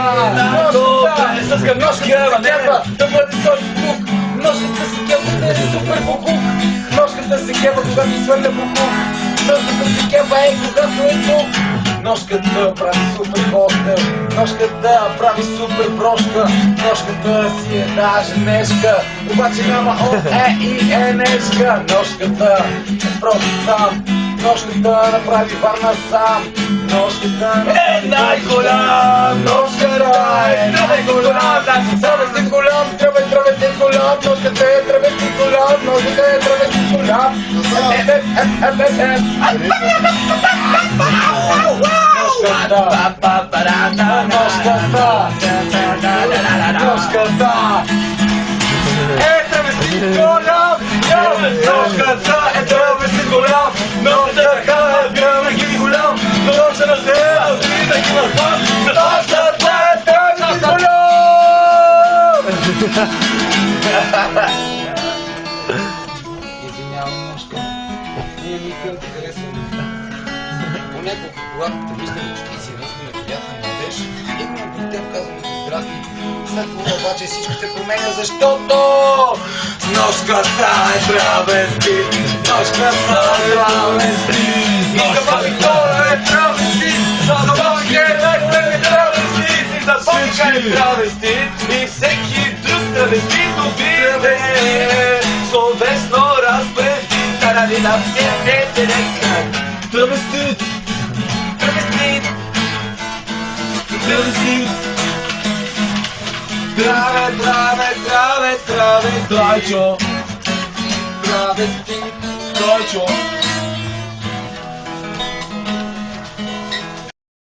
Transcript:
Ножката, ножката кепа, да бъде точно тук. Ножката си кепа, да е супер букук. Ножката си кепа, когато свърля букук. Ножката си кепа, когато е тук. Ножката прави супер коктейл. Ножката прави супер брошка. Ножката си е даже нешка. Обаче няма О, Е и Е нешка. Ножката е просто там. Ножката направи Варна сам. Ножката е най-голям. Ножката е най-голям. Тръвестен голям, тръвестен голям. Ножката е тръвестен голям. Ножката е тръвестен голям. Ножката. Ножката е тръвестен голям. Ножката е тръвестен голям. Ножката е винаги голям. Ножката е винаги голям. Ножката е тръвестен голям. Извинявам, ножка. Ние никога те харесваме. Понякога, когато те виждаме, че ти си ръстен и приятна младеж, именно при теб казваме ти здрави. След това обаче всичко се променя, защото ножката е травестит. Ножката е травестит. И за Бабикора е травестит. За Бабикора е травестит. И за Бабикора е травестит. И всеки друг травестит обиде. Словесно разпрети. Тарадина всеки травестит. Травестит. Травестит. Траве, Дайчо. Травестит. Дайчо.